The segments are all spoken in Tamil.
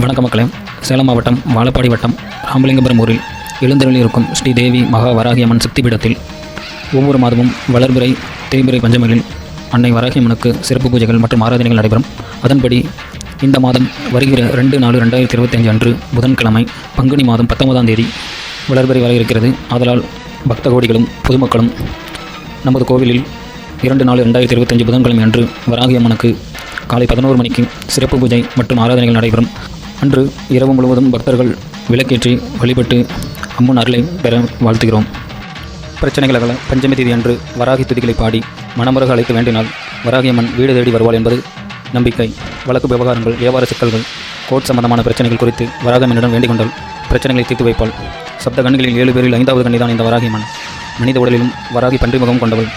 வணக்க மக்களே. சேலம் மாவட்டம் வாழப்பாடி வட்டம் ராமலிங்கபுரம் ஊரில் எழுந்தருளில் இருக்கும் ஸ்ரீ தேவி மகா வராகியம்மன் சக்தி பீடத்தில் ஒவ்வொரு மாதமும் வளர்பிறை தேய்பிறை பஞ்சமிகளில் அன்னை வராகியம்மனுக்கு சிறப்பு பூஜைகள் மற்றும் ஆராதனைகள் நடைபெறும். அதன்படி இந்த மாதம் வருகிற 2/4/2025 அன்று புதன்கிழமை பங்குனி மாதம் 19ஆம் தேதி வளர்பிறை வர இருக்கிறது. ஆதலால் பக்த கோடிகளும் பொதுமக்களும் நமது கோவிலில் 2/4/2025 புதன்கிழமை அன்று வராகியம்மனுக்கு காலை 11 மணிக்கு சிறப்பு பூஜை மற்றும் ஆராதனைகள் நடைபெறும். அன்று இரவு முழுவதும் பக்தர்கள் விளக்கேற்றி வழிபட்டு அம்மன் அருளை பெற வாழ்த்துகிறோம். பிரச்சனைகள் அகல பஞ்சமி தேதி அன்று வராகி துதிகளை பாடி மனமுருக அழைத்து வேண்டினால் வராகியம்மன் வீடு தேடி வருவாள் என்பது நம்பிக்கை. வழக்கு விவகாரங்கள், வியாபார சிக்கல்கள், கோர்ட் சம்பந்தமான பிரச்சனைகள் குறித்து வராகியம்மனிடம் வேண்டிக் கொண்டால் பிரச்சனைகளை தீர்த்து வைப்பாள். சப்த கண்களில் 7 பேரில் 5வது கண்ணிதான் இந்த வராகியம்மன். மனித உடலிலும் வராகி பன்றி முகம் கொண்டவள்.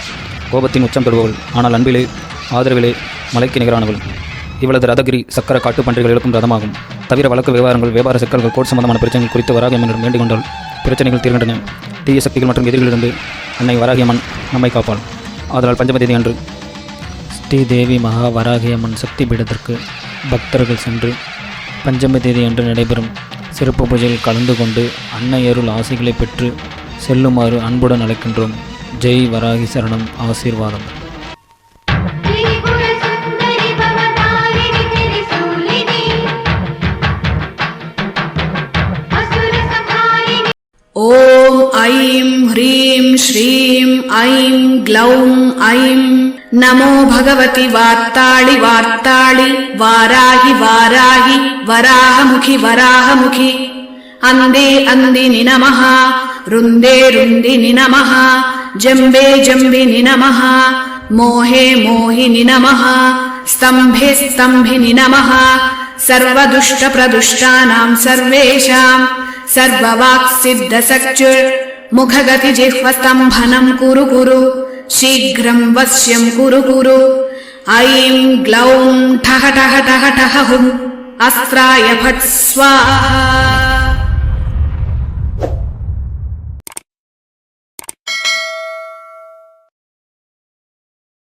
கோபத்தின் உச்சம் பெறுபவள். ஆனால் அன்பிலே ஆதரவிலே மலைக்கு நிகரானவள். இவளது ரதகிரி சக்கர காட்டு பன்றிகள் இழுக்கும் ரதமாகும். தவிர வழக்கு விவகாரங்கள், வியாபார சிக்கல்கள், கோர்ட் சம்பந்தமான பிரச்சனைகள் குறித்து வராகியம்மனிடம் வேண்டிக் கொண்டால் பிரச்சனைகள் தீர்கின்றன. தீய சக்திகள் மற்றும் எதிரிகளிலிருந்து அன்னை வராகியம்மன் நம்மை காப்பாள். ஆதலால் பஞ்சம தேதி அன்று ஸ்ரீ தேவி மகா வராகியம்மன் சக்தி பீடத்திற்கு பக்தர்கள் சென்று பஞ்சமி தேதி அன்று நடைபெறும் சிறப்பு பூஜையில் கலந்து கொண்டு அன்னை அருள் ஆசைகளை பெற்று செல்லுமாறு அன்புடன் அழைக்கின்றோம். ஜெய் வராகி சரணம். ஆசீர்வாதம். ஓம் ஐம் ஹ்ரீம் ஸ்ரீம் ஐம் க்ளௌம் ஐம் நமோ பகவதி வார்த்தாளி வார்த்தாளி வாராகி வாராகி வராகமுகி வராகமுகி அந்தே அந்தினி நமஹ ருந்தே ருந்தினி நமஹ ஜம்பே ஜம்பினி நமஹ மோஹே மோஹினி நமஹ ஸ்தம்பே ஸ்தம்பினி நமஹ சர்வதுஷ்ட பிரதுஷ்டானாம் சர்வேஷாம் सर्ववाक् सिद्ध सच्चुर मुखगति जिह्वस्तम्भनं कुरु कुरु शीघ्रं वश्यं कुरु कुरु ऐं ग्लौं ठः ठः ठः ठः हुम् अस्त्राय फट् स्वाहा.